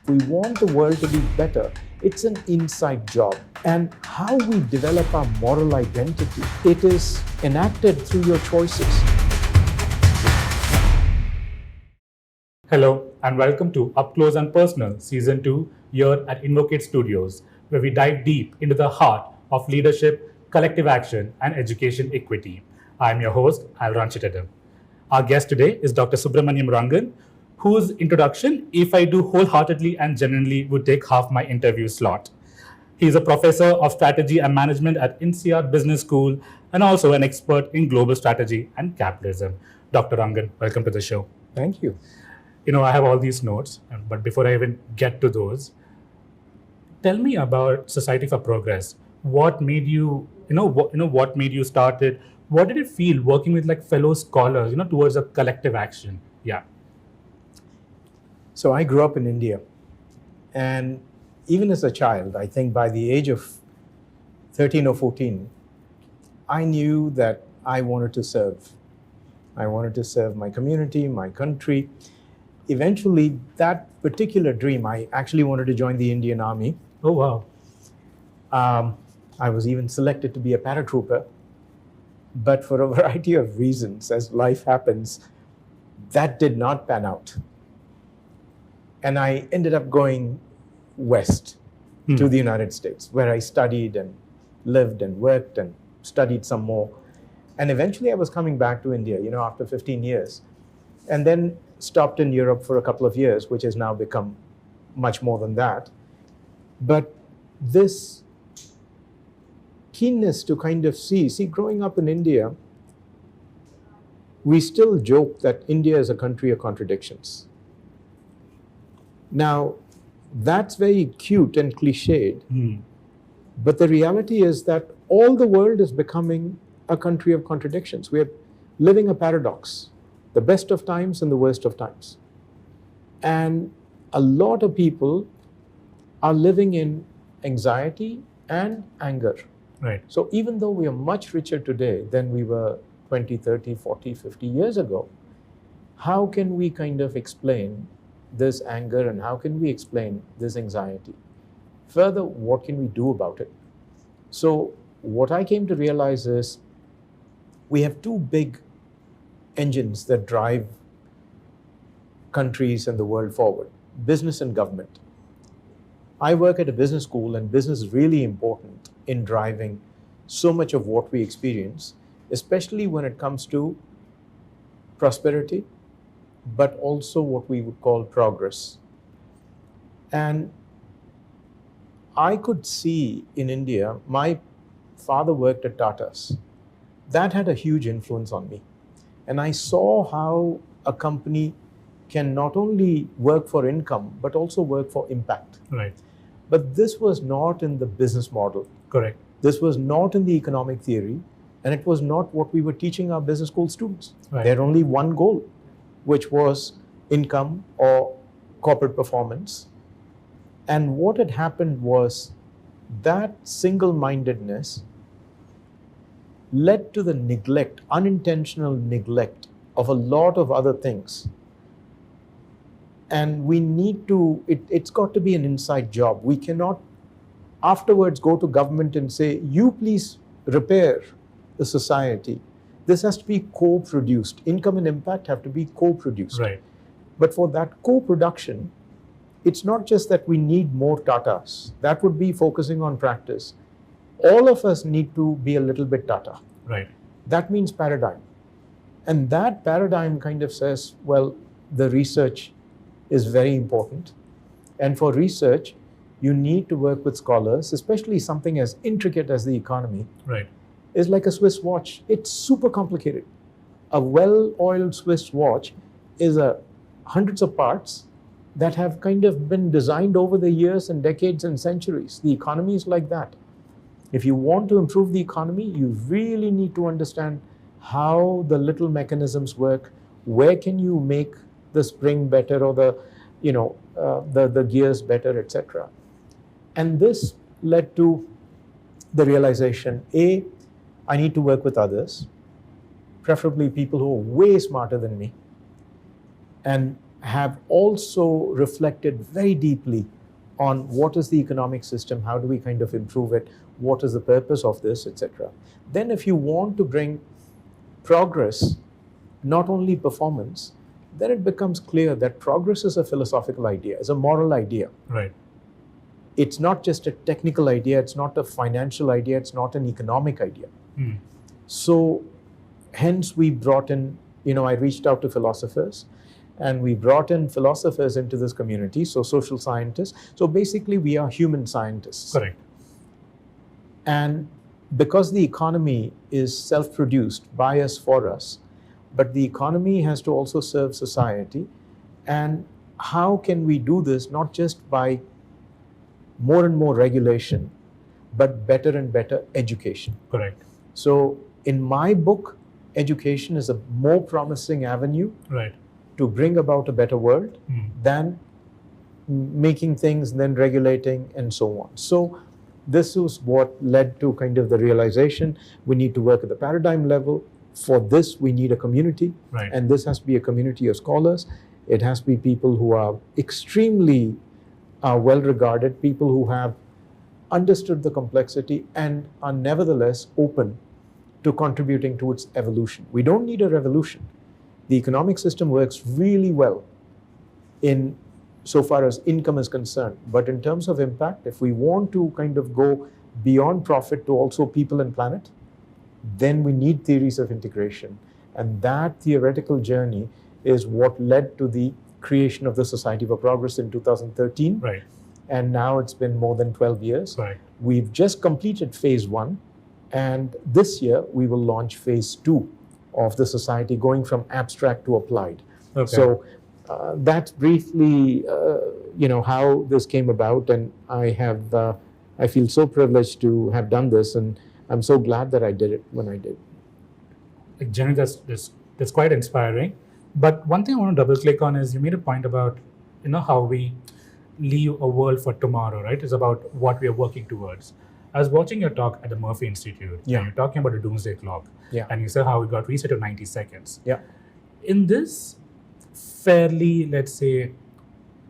We want the world to be better. It's an inside job. And how we develop our moral identity, it is enacted through your choices. Hello and welcome to Up Close and Personal Season 2 here at InvokED Studios, where we dive deep into the heart of leadership, collective action and education equity. I'm your host, Rangan. Our guest today is Dr. Subramanian Rangan, whose introduction, if I do wholeheartedly and genuinely, would take half my interview slot. He's a professor of strategy and management at INSEAD Business School and also an expert in global strategy and capitalism. Dr. Rangan, welcome to the show. Thank you. I have all these notes, but before I even get to those, tell me about Society for Progress. What made you, what made you start it? What did it feel working with like fellow scholars, towards a collective action? Yeah. So I grew up in India, and even as a child, I think by the age of 13 or 14, I knew that I wanted to serve. I wanted to serve my community, my country. Eventually, that particular dream, I actually wanted to join the Indian Army. Oh, wow. I was even selected to be a paratrooper. But for a variety of reasons, as life happens, that did not pan out. And I ended up going west to the United States, where I studied and lived and worked and studied some more. And eventually I was coming back to India, after 15 years. And then stopped in Europe for a couple of years, which has now become much more than that. But this keenness to kind of see, growing up in India, we still joke that India is a country of contradictions. Now, that's very cute and cliched, but the reality is that all the world is becoming a country of contradictions. We are living a paradox, the best of times and the worst of times. And a lot of people are living in anxiety and anger. Right. So even though we are much richer today than we were 20, 30, 40, 50 years ago, how can we kind of explain this anger and how can we explain this anxiety? Further, what can we do about it? So what I came to realize is we have two big engines that drive countries and the world forward: business and government. I work at a business school, and business is really important in driving so much of what we experience, especially when it comes to prosperity, but also what we would call progress. And I could see in India, my father worked at Tata's. That had a huge influence on me. And I saw how a company can not only work for income, but also work for impact. Right. But this was not in the business model. Correct. This was not in the economic theory, and it was not what we were teaching our business school students. Right. They had only one goal, which was income or corporate performance. And what had happened was that single-mindedness led to the neglect, unintentional neglect of a lot of other things. And we need to, it's got to be an inside job. We cannot afterwards go to government and say, you please repair the society. This has to be co-produced. Income and impact have to be co-produced. Right. But for that co-production, it's not just that we need more Tatas. That would be focusing on practice. All of us need to be a little bit Tata. Right. That means paradigm. And that paradigm kind of says, well, the research is very important. And for research, you need to work with scholars, especially something as intricate as the economy. Right. Is like a Swiss watch. It's super complicated. A well-oiled Swiss watch is hundreds of parts that have kind of been designed over the years and decades and centuries. The economy is like that. If you want to improve the economy, you really need to understand how the little mechanisms work. Where can you make the spring better or the gears better, etc. And this led to the realization, A, I need to work with others, preferably people who are way smarter than me. And have also reflected very deeply on what is the economic system, how do we kind of improve it, what is the purpose of this, etc. Then if you want to bring progress, not only performance, then it becomes clear that progress is a philosophical idea, is a moral idea. Right. It's not just a technical idea, it's not a financial idea, it's not an economic idea. So hence we brought in, I reached out to philosophers, and we brought in philosophers into this community, so social scientists. So basically we are human scientists. Correct. And because the economy is self-produced by us, for us, but the economy has to also serve society. And how can we do this not just by more and more regulation, but better and better education? Correct. So in my book, education is a more promising avenue Right. to bring about a better world than making things and then regulating and so on. So this is what led to kind of the realization we need to work at the paradigm level. For this, we need a community, Right. and this has to be a community of scholars. It has to be people who are extremely well regarded, people who have understood the complexity and are nevertheless open to contributing to its evolution. We don't need a revolution. The economic system works really well in so far as income is concerned. But in terms of impact, if we want to kind of go beyond profit to also people and planet, then we need theories of integration. And that theoretical journey is what led to the creation of the Society for Progress in 2013. Right. And now it's been more than 12 years. Right. We've just completed phase 1. And this year, we will launch phase 2 of the society, going from abstract to applied. Okay. So that's briefly, how this came about. And I feel so privileged to have done this. And I'm so glad that I did it when I did. Generally, that's quite inspiring. But one thing I want to double click on is you made a point about, how we leave a world for tomorrow, right? It's about what we are working towards. I was watching your talk at the Murphy Institute. Yeah. And you're talking about the doomsday clock. Yeah. And you said how it got reset to 90 seconds. Yeah. In this fairly, let's say,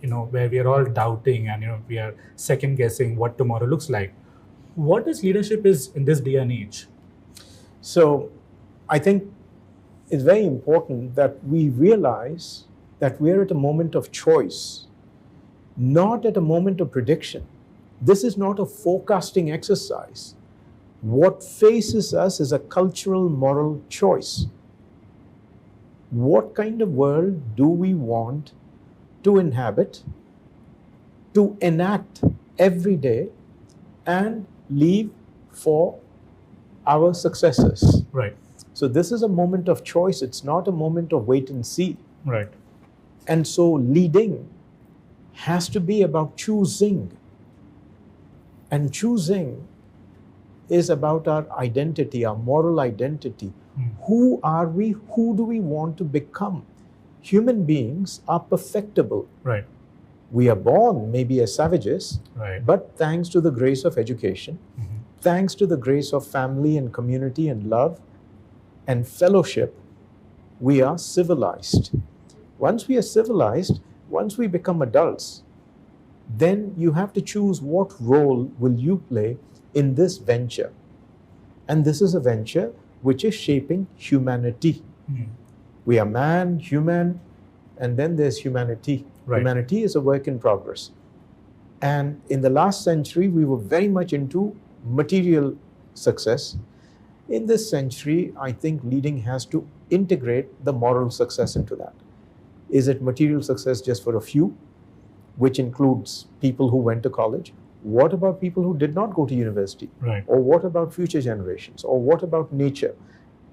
where we are all doubting and, we are second guessing what tomorrow looks like, what is leadership is in this day and age? So I think it's very important that we realize that we're at a moment of choice, not at a moment of prediction. This is not a forecasting exercise. What faces us is a cultural, moral choice. What kind of world do we want to inhabit, to enact every day, and leave for our successors? Right. So this is a moment of choice. It's not a moment of wait and see. Right. And so leading has to be about choosing. And choosing is about our identity, our moral identity. Who are we? Who do we want to become? Human beings are perfectible. Right. We are born maybe as savages, Right. but thanks to the grace of education, thanks to the grace of family and community and love and fellowship, we are civilized. Once we are civilized, once we become adults, then you have to choose what role will you play in this venture. And this is a venture which is shaping humanity. We are man, human, and then there's humanity. Right. Humanity is a work in progress. And in the last century, we were very much into material success. In this century, I think leading has to integrate the moral success into that. Is it material success just for a few, which includes people who went to college? What about people who did not go to university? Right. Or what about future generations? Or what about nature?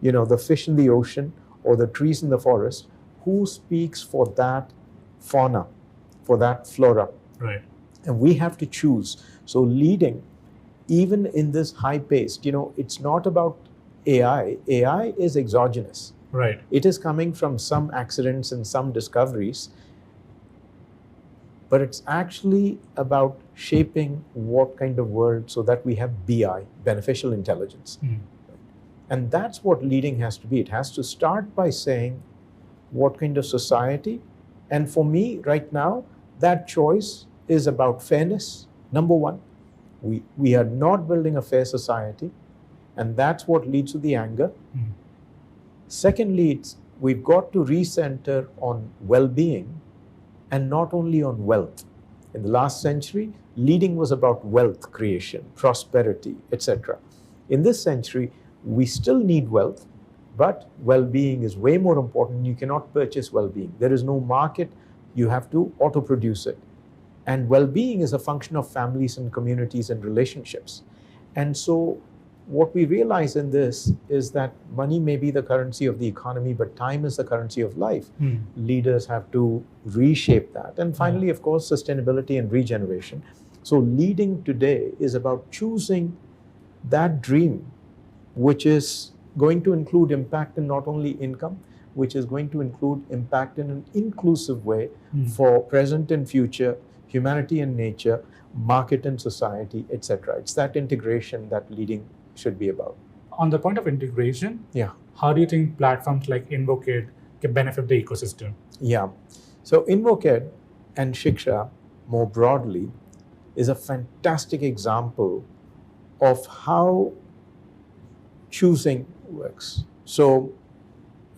The fish in the ocean or the trees in the forest. Who speaks for that fauna, for that flora? Right. And we have to choose. So leading, even in this high-paced, it's not about AI. AI is exogenous. Right. It is coming from some accidents and some discoveries. But it's actually about shaping what kind of world so that we have BI, beneficial intelligence. And that's what leading has to be. It has to start by saying what kind of society And for me, right now, that choice is about fairness. Number one, we are not building a fair society, and that's what leads to the anger. Secondly, we've got to recenter on well-being and not only on wealth. In the last century, leading was about wealth creation, prosperity, etc. In this century, we still need wealth, but well-being is way more important. You cannot purchase well-being. There is no market. You have to auto-produce it. And well-being is a function of families and communities and relationships. And so what we realize in this is that money may be the currency of the economy, but time is the currency of life. Leaders have to reshape that. And finally, of course, sustainability and regeneration. So leading today is about choosing that dream, which is going to include impact in not only income, which is going to include impact in an inclusive way for present and future, humanity and nature, market and society, etc. It's that integration that leading should be about. On the point of integration, how do you think platforms like InvokED can benefit the ecosystem? Yeah. So InvokED and Shiksha more broadly is a fantastic example of how choosing works. So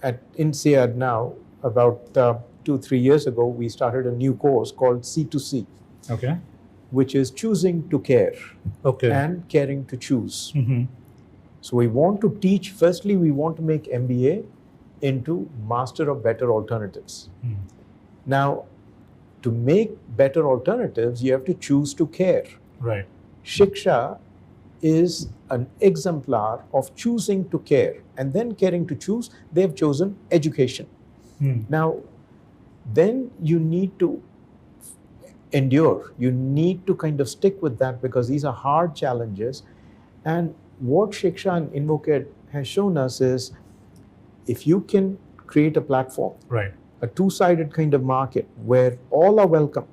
at INSEAD now, about 2-3 years ago, we started a new course called C2C, which is choosing to care and caring to choose. So we want to teach, firstly, we want to make MBA into Master of Better Alternatives. Now, to make better alternatives, you have to choose to care. Right. Shiksha is an exemplar of choosing to care and then caring to choose. They've chosen education. Now, then you need to endure. You need to kind of stick with that because these are hard challenges. And what Shiksha and InvokED has shown us is if you can create a platform, a two-sided kind of market where all are welcome,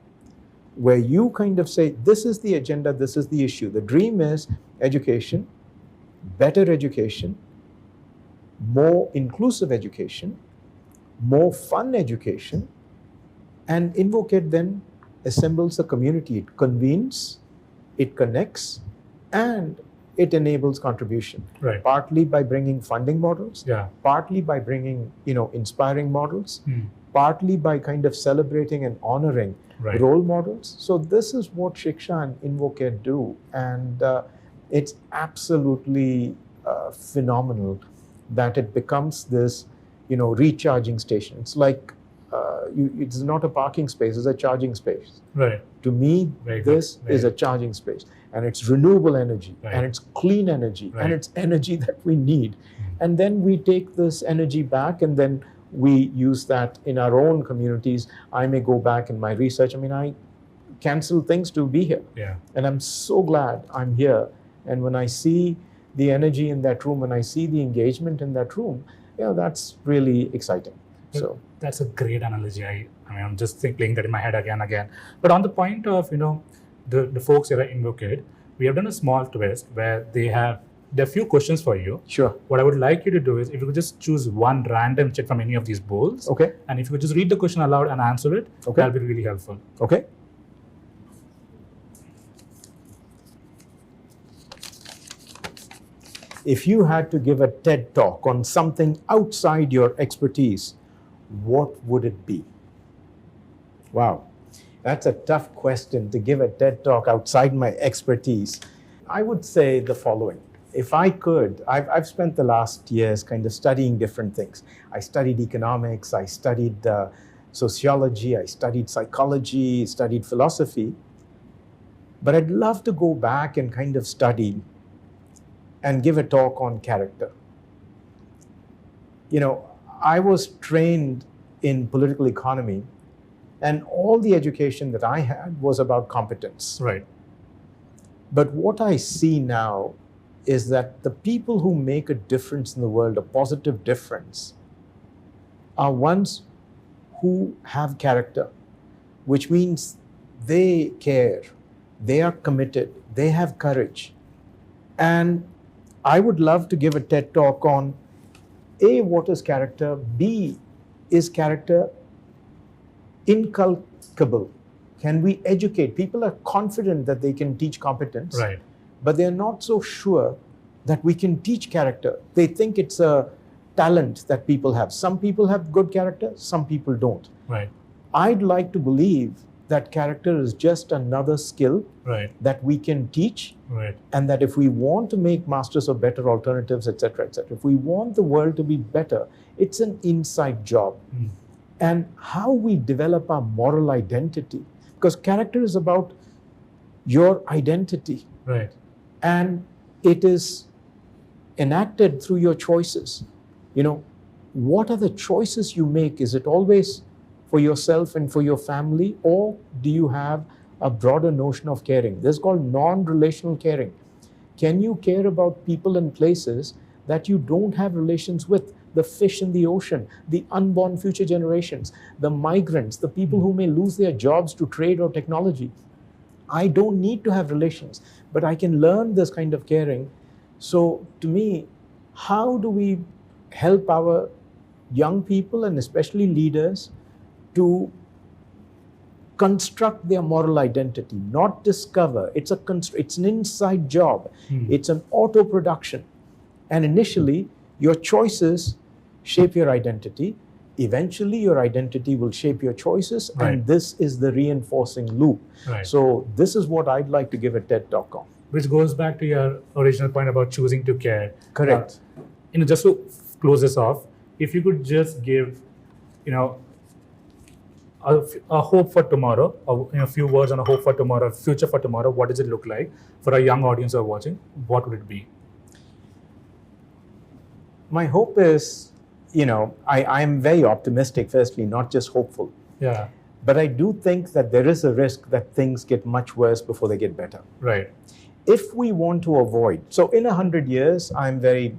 where you kind of say, this is the agenda, this is the issue. The dream is education, better education, more inclusive education, more fun education, and InvokED then assembles a community. It convenes, it connects, and it enables contribution. Partly by bringing funding models, partly by bringing, inspiring models, partly by kind of celebrating and honoring role models. So this is what Shiksha and InvokED do, and it's absolutely phenomenal that it becomes this, recharging station. It's like it's not a parking space; it's a charging space. To me, this is a charging space, and it's renewable energy, and it's clean energy, and it's energy that we need. And then we take this energy back, and then we use that in our own communities. I may go back in my research. I mean, I cancel things to be here, and I'm so glad I'm here. And when I see the energy in that room, when I see the engagement in that room, that's really exciting. So that's a great analogy. I mean, I'm just playing that in my head again. But on the point of, the folks here at InvokED, we have done a small twist where there are a few questions for you. Sure. What I would like you to do is if you could just choose one random check from any of these bowls. And if you could just read the question aloud and answer it, that'll be really helpful. If you had to give a TED talk on something outside your expertise, what would it be? Wow, that's a tough question to give a TED talk outside my expertise. I would say the following. If I could, I've spent the last years kind of studying different things. I studied economics, I studied sociology, I studied psychology, studied philosophy. But I'd love to go back and kind of study and give a talk on character. I was trained in political economy, and all the education that I had was about competence. But what I see now is that the people who make a difference in the world, a positive difference, are ones who have character, which means they care, they are committed, they have courage. And I would love to give a TED talk on A, what is character? B, is character inculcable? Can we educate? People are confident that they can teach competence, Right. but they're not so sure that we can teach character. They think it's a talent that people have. Some people have good character, some people don't. Right. I'd like to believe that character is just another skill Right. that we can teach, Right. and that if we want to make masters of better alternatives, etc., if we want the world to be better, it's an inside job. And how we develop our moral identity, because character is about your identity, Right. and it is enacted through your choices. What are the choices you make? Is it always for yourself and for your family, or do you have a broader notion of caring? This is called non-relational caring. Can you care about people and places that you don't have relations with? The fish in the ocean, the unborn future generations, the migrants, the people who may lose their jobs to trade or technology. I don't need to have relations, but I can learn this kind of caring. So to me, how do we help our young people, and especially leaders, to construct their moral identity, not discover? It's an inside job. It's an auto production. And initially, your choices shape your identity. Eventually, your identity will shape your choices, Right. and this is the reinforcing loop. Right. So this is what I'd like to give a TED talk on. Which goes back to your original point about choosing to care. Correct. Just to close this off, if you could just give, a hope for tomorrow, or a few words on a hope for tomorrow, future for tomorrow, what does it look like for a young audience who are watching? What would it be? My hope is, I'm very optimistic, firstly, not just hopeful. Yeah. But I do think that there is a risk that things get much worse before they get better. Right. If we want to avoid, so in 100 years, I'm very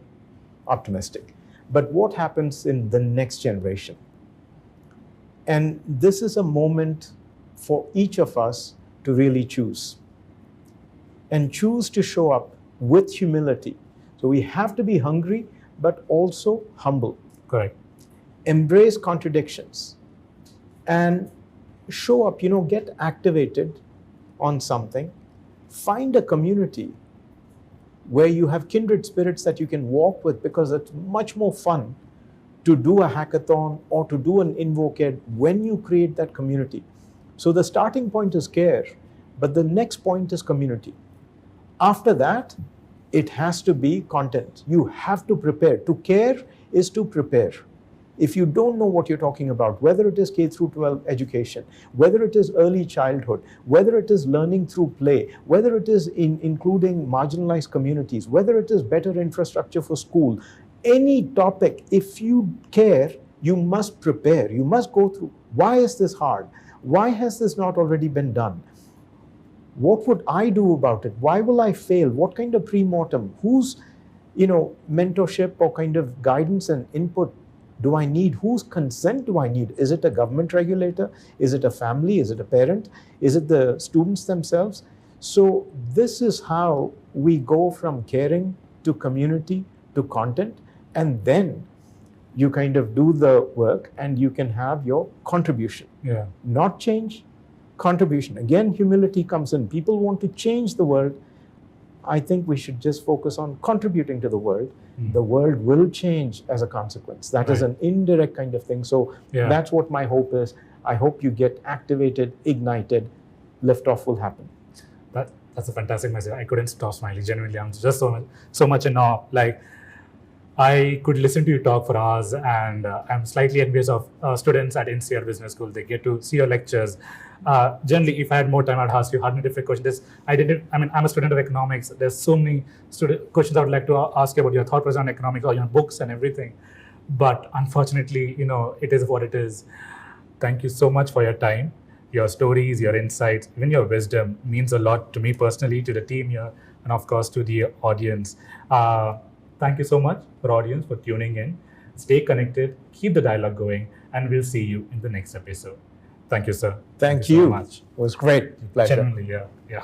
optimistic. But what happens in the next generation? And this is a moment for each of us to really choose. And choose to show up with humility. So we have to be hungry, but also humble. Correct. Embrace contradictions. And show up, get activated on something. Find a community where you have kindred spirits that you can walk with, because it's much more fun to do a hackathon or to do an InvokED when you create that community. So the starting point is care, but the next point is community. After that, it has to be content. You have to prepare. To care is to prepare. If you don't know what you're talking about, whether it is K through 12 education, whether it is early childhood, whether it is learning through play, whether it is including marginalized communities, whether it is better infrastructure for school, any topic, if you care, you must prepare. You must go through. Why is this hard? Why has this not already been done? What would I do about it? Why will I fail? What kind of pre-mortem? Whose, mentorship or kind of guidance and input do I need? Whose consent do I need? Is it a government regulator? Is it a family? Is it a parent? Is it the students themselves? So this is how we go from caring to community to content, and then you kind of do the work and you can have your contribution. Yeah. Not change, contribution. Again, humility comes in. People want to change the world. I think we should just focus on contributing to the world. The world will change as a consequence. That is an indirect kind of thing. So that's what my hope is. I hope you get activated, ignited, liftoff will happen. That's a fantastic message. I couldn't stop smiling. Genuinely, I'm just so much in awe. Like, I could listen to you talk for hours, and I'm slightly envious of students at NCR Business School. They get to see your lectures. Generally, if I had more time, I'd ask you 100 different questions. I'm a student of economics. There's so many questions I would like to ask you about your thought process on economics or your books and everything. But unfortunately, it is what it is. Thank you so much for your time. Your stories, your insights, even your wisdom means a lot to me personally, to the team here, and of course to the audience. Thank you so much for audience for tuning in. Stay connected, keep the dialogue going, and we'll see you in the next episode. Thank you, sir. Thank you so much. It was great. Pleasure. Genuinely, yeah.